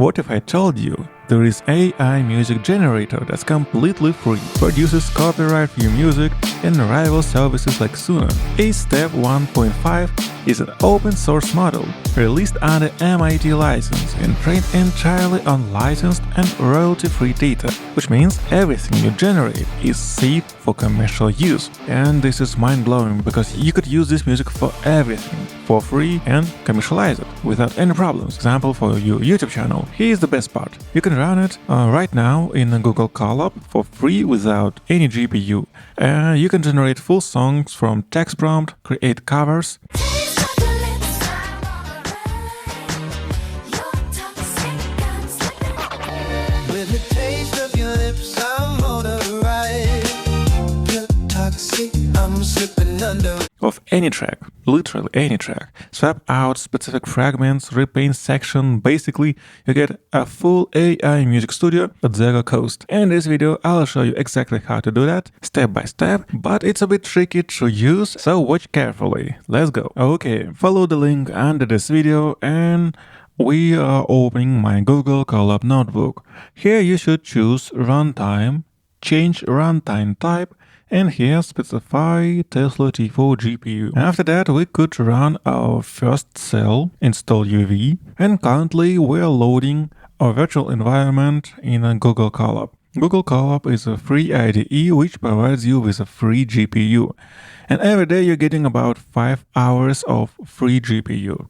What if I told you there is AI music generator that's completely free, produces copyright-free music, and rivals services like Suno? AceStep 1.5 is an open-source model released under MIT license and trained entirely on licensed and royalty-free data, which means everything you generate is safe for commercial use. And this is mind-blowing because you could use this music for everything for free and commercialize it without any problems. Example for your YouTube channel. Here's the best part. You can run it right now in Google Colab for free without any GPU. You can generate full songs from text prompt, create covers, of any track, literally any track. Swap out specific fragments, repaint section. Basically, you get a full AI music studio at zero cost. In this video, I'll show you exactly how to do that, step by step, but it's a bit tricky to use, so watch carefully. Let's go. Okay, follow the link under this video and we are opening my Google Colab notebook. Here you should choose runtime, change runtime type, and here specify Tesla T4 GPU. After that we could run our first cell, install UV, and currently we are loading our virtual environment in a Google Colab. Google Colab is a free IDE which provides you with a free GPU. And every day you're getting about 5 hours of free GPU.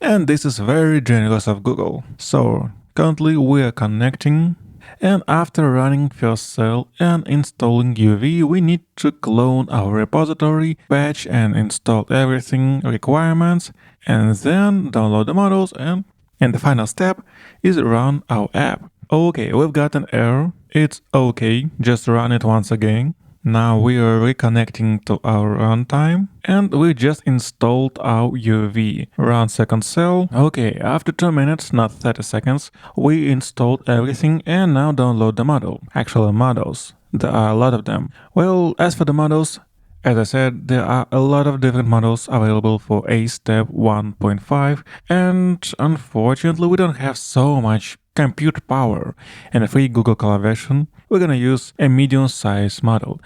And this is very generous of Google. So currently we are connecting. And after running first cell and installing UV, we need to clone our repository, patch and install everything requirements, and then download the models, and the final step is run our app. Okay, we've got an error. It's okay, just run it once again. Now we are reconnecting to our runtime and we just installed our UV. Run second cell. Okay, after 2 minutes, not 30 seconds, we installed everything and now download the model. Actual models. There are a lot of them. Well, as for the models, as I said, there are a lot of different models available for AceStep 1.5 and unfortunately we don't have so much compute power. In a free Google Colab version, we're gonna use a medium-sized model.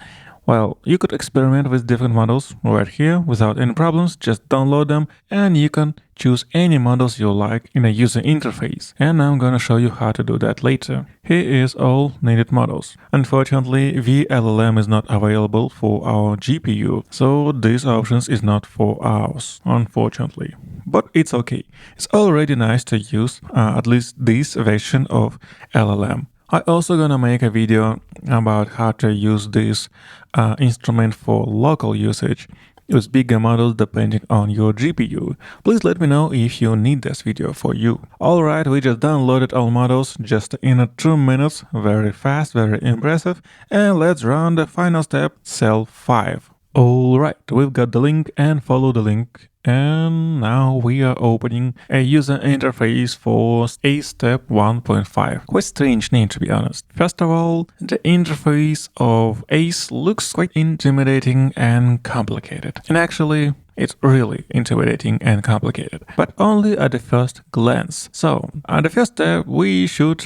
Well, you could experiment with different models right here without any problems, just download them and you can choose any models you like in a user interface. And I'm gonna show you how to do that later. Here is all needed models. Unfortunately, VLLM is not available for our GPU, so this option is not for ours, unfortunately. But it's okay. It's already nice to use at least this version of LLM. I also gonna make a video about how to use this instrument for local usage with bigger models depending on your GPU. Please let me know if you need this video for you. Alright, we just downloaded all models just in 2 minutes. Very fast, very impressive. And let's run the final step, cell 5. Alright, we've got the link and follow the link. And now we are opening a user interface for AceStep 1.5. Quite strange name, to be honest. First of all, the interface of Ace looks quite intimidating and complicated. And actually, it's really intimidating and complicated, but only at the first glance. So, at the first step, we should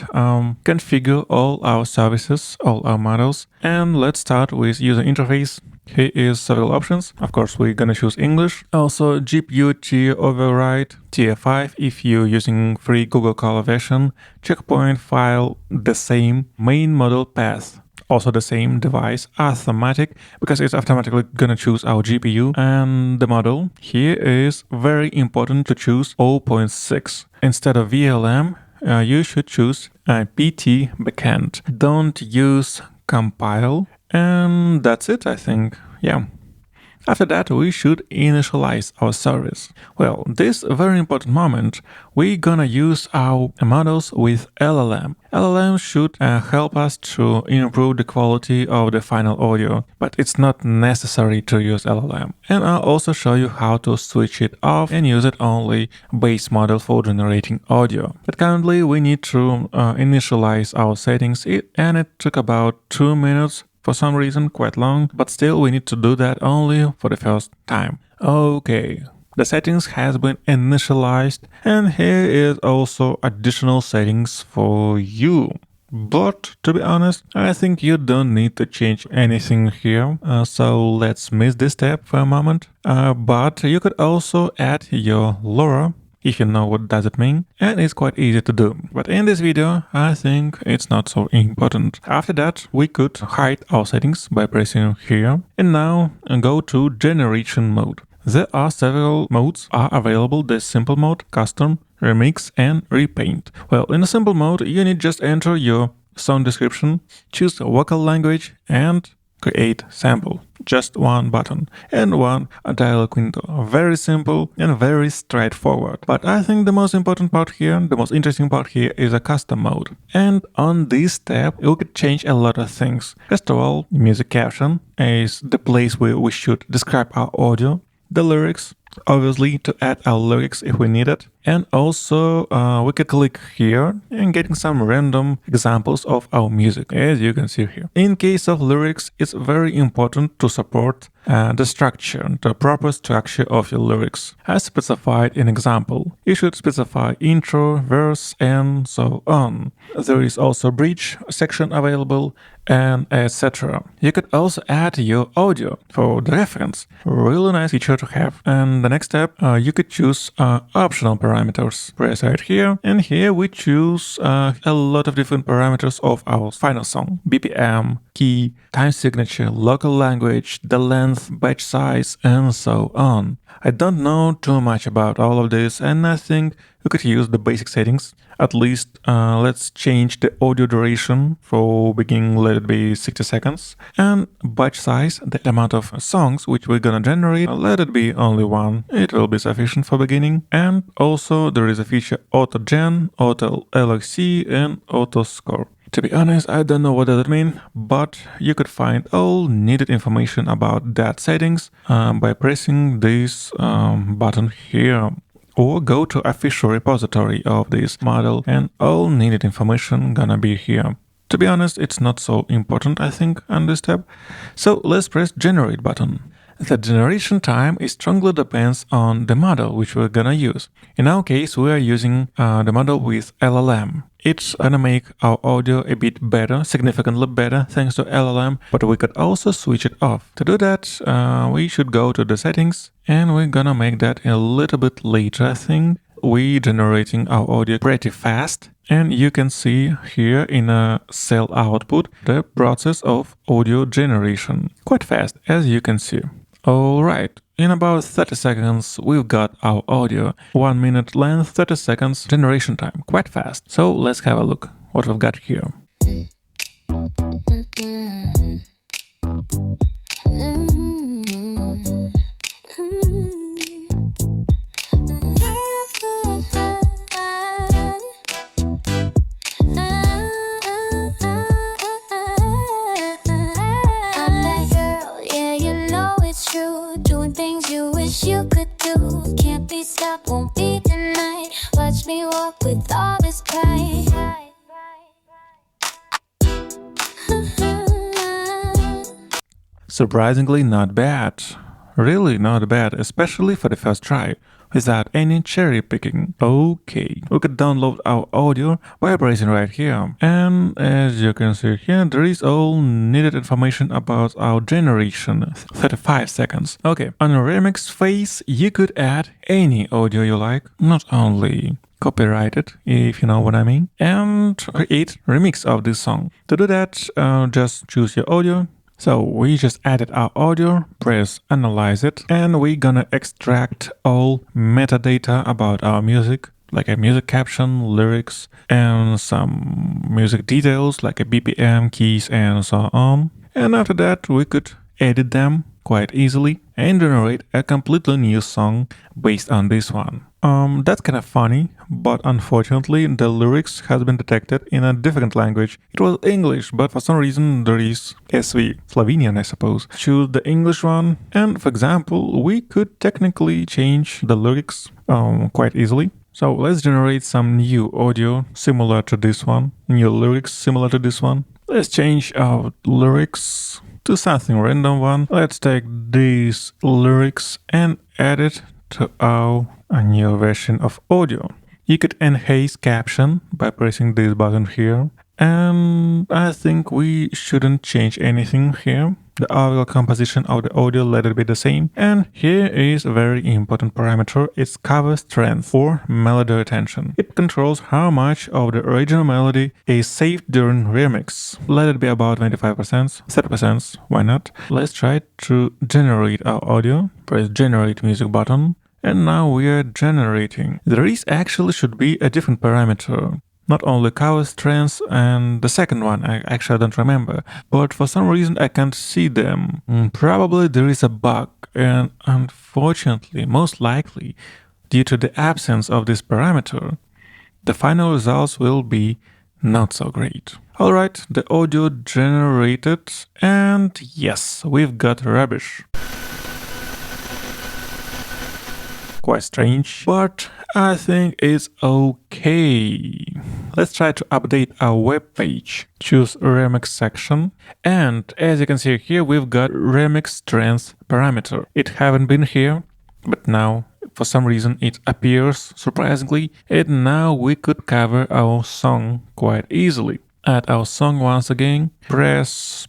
configure all our services, all our models. And let's start with user interface. Here is several options. Of course, we're gonna choose English. Also, GPU tier override, tier 5 if you're using free Google Colab version. Checkpoint file, the same. Main model path, also the same. Device, automatic, because it's automatically gonna choose our GPU. And the model, here is very important to choose 0.6. Instead of VLM, you should choose PT backend. Don't use compile. And that's it, I think. Yeah. After that, we should initialize our service. Well, this very important moment, we're gonna use our models with LLM. LLM should help us to improve the quality of the final audio, but it's not necessary to use LLM. And I'll also show you how to switch it off and use it only base model for generating audio. But currently, we need to initialize our settings, and it took about 2 minutes. For some reason, quite long, but still we need to do that only for the first time. Okay, The settings has been initialized, and here is also additional settings for you. But to be honest, I think you don't need to change anything here. So let's miss this step for a moment. But you could also add your LoRa if you know what does it mean, and it's quite easy to do. But in this video, I think it's not so important. After that, we could hide our settings by pressing here, and now go to generation mode. There are several modes are available: the simple mode, custom, remix, and repaint. Well, in the simple mode, you need just enter your song description, choose vocal language, and create sample. Just one button and one dialog window. Very simple and very straightforward. But I think the most important part here, the most interesting part here is a custom mode. And on this tab, you could change a lot of things. First of all, music caption is the place where we should describe our audio. The lyrics, obviously, to add our lyrics if we need it. And also, we could click here and getting some random examples of our music, as you can see here. In case of lyrics, it's very important to support the structure, the proper structure of your lyrics. As specified in example, you should specify intro, verse, and so on. There is also bridge section available, and etc. You could also add your audio for the reference. Really nice feature to have. And the next step, you could choose optional parameters. Press right here, and here we choose a lot of different parameters of our final song: BPM, key, time signature, local language, the length, batch size, and so on. I don't know too much about all of this, and I think you could use the basic settings. At least let's change the audio duration. For beginning, let it be 60 seconds. And batch size, the amount of songs which we're gonna generate, let it be only one. It will be sufficient for beginning. And also there is a feature auto gen, auto LXC, and auto score. To be honest, I don't know what does it mean, but you could find all needed information about that settings by pressing this button here. Or go to official repository of this model, and all needed information gonna be here. To be honest, it's not so important, I think, on this tab. So let's press generate button. The generation time is strongly depends on the model which we're gonna use. In our case, we are using the model with LLM. It's gonna make our audio a bit better, significantly better, thanks to LLM, but we could also switch it off. To do that, we should go to the settings, and we're gonna make that a little bit later, I think. We're generating our audio pretty fast, and you can see here in a cell output the process of audio generation. Quite fast, as you can see. Alright, in about 30 seconds we've got our audio. 1 minute length, 30 seconds generation time. Quite fast. So let's have a look what we've got here. You could do, can't be stopped, won't be denied. Watch me walk with all this pride. Surprisingly not bad. Really not bad, especially for the first try, without any cherry picking. Okay, we could download our audio by pressing right here. And as you can see here, there is all needed information about our generation, 35 seconds. Okay, on the remix phase, you could add any audio you like, not only copyrighted, if you know what I mean, and create remix of this song. To do that, just choose your audio. So we just added our audio, press analyze it, and we're gonna extract all metadata about our music, like a music caption, lyrics, and some music details like a BPM, keys, and so on. And after that, we could edit them quite easily and generate a completely new song based on this one. That's kind of funny, but unfortunately the lyrics has been detected in a different language. It was English, but for some reason there is SV, Slovenian I suppose. Choose the English one, and for example, we could technically change the lyrics quite easily. So let's generate some new audio similar to this one, new lyrics similar to this one. Let's change our lyrics to something random one. Let's take these lyrics and add it to our new version of audio. You could enhance caption by pressing this button here. And I think we shouldn't change anything here. The overall composition of the audio, let it be the same. And here is a very important parameter. It's cover strength or melody retention. It controls how much of the original melody is saved during remix. Let it be about 25%, 30%, why not? Let's try to generate our audio. Press generate music button. And now we are generating. There is actually should be a different parameter. Not only cover strength and the second one, I actually don't remember, but for some reason I can't see them. Probably there is a bug, and unfortunately, most likely, due to the absence of this parameter, the final results will be not so great. Alright, the audio generated, and yes, we've got rubbish. Quite strange, but I think it's okay. Let's try to update our web page. Choose Remix section, and as you can see here, we've got Remix strength parameter. It haven't been here, but now for some reason it appears surprisingly, and now we could cover our song quite easily. Add our song once again, press,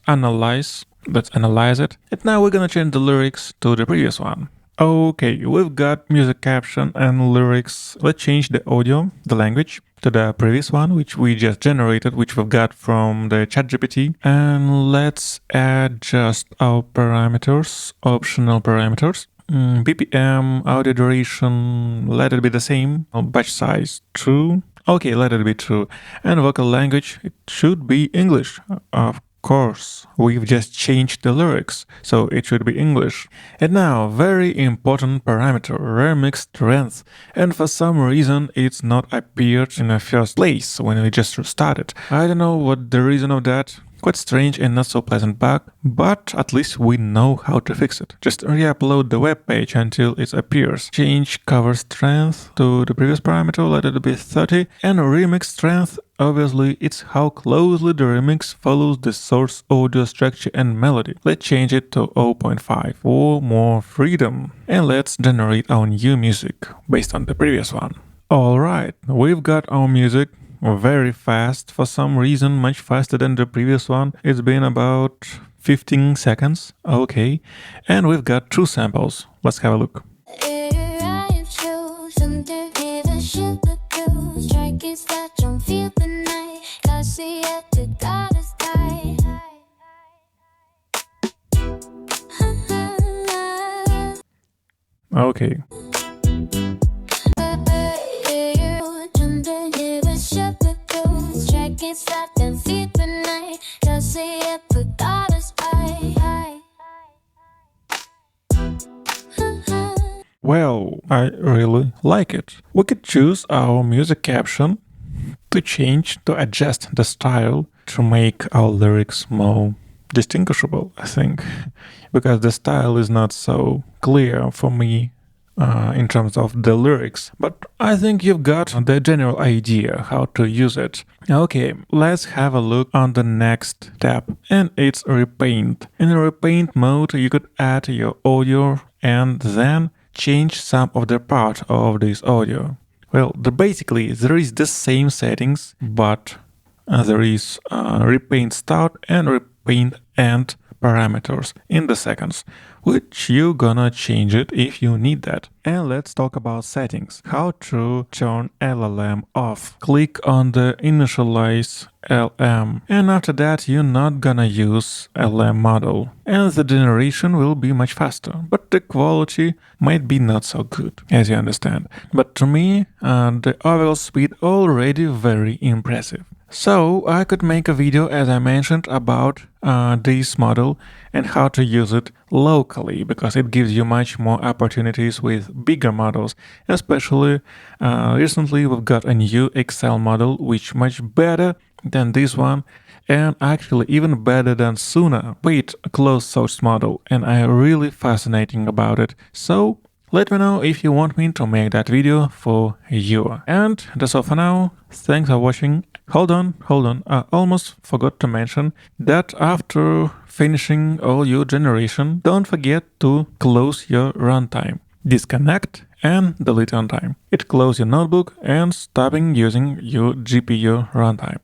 analyze. Let's analyze it. And now we're gonna change the lyrics to the previous one. Okay, we've got music caption and lyrics. Let's change the audio, the language, to the previous one, which we just generated, which we've got from the ChatGPT. And let's adjust our parameters, optional parameters. BPM, audio duration, let it be the same. Batch size, true. Okay, let it be true. And vocal language, it should be English, of course. We've just changed the lyrics, so it should be English. And now, very important parameter, remix strength. And for some reason, it's not appeared in the first place when we just started. I don't know what the reason of that. Quite strange and not so pleasant bug, but at least we know how to fix it. Just re-upload the web page until it appears. Change cover strength to the previous parameter, let it be 30, and remix strength, obviously it's how closely the remix follows the source audio structure and melody. Let's change it to 0.5 for more freedom. And let's generate our new music based on the previous one. Alright, we've got our music. Very fast, for some reason, much faster than the previous one. It's been about 15 seconds. Okay. And we've got 2 samples. Let's have a look. Okay. Well, I really like it. We could choose our music caption to change, to adjust the style to make our lyrics more distinguishable, I think, because the style is not so clear for me in terms of the lyrics, but I think you've got the general idea how to use it. Okay, let's have a look on the next tab, and it's Repaint. In Repaint mode, you could add your audio and then change some of the part of this audio. Well, basically there is the same settings, but there is Repaint start and Repaint end parameters in the seconds, which you're gonna change it if you need that. And let's talk about settings. How to turn LLM off. Click on the initialize LM, and after that you're not gonna use LM model, and the generation will be much faster, but the quality might be not so good, as you understand. But to me, the overall speed already very impressive. So I could make a video, as I mentioned, about this model and how to use it locally, because it gives you much more opportunities with bigger models. Especially recently we've got a new XL model which much better than this one, and actually even better than Suna paid closed source model, and I really fascinating about it. So let me know if you want me to make that video for you. And that's all for now. Thanks for watching, Hold on, I almost forgot to mention that after finishing all your generation, don't forget to close your runtime. Disconnect and delete runtime. It closes your notebook and stopping using your GPU runtime.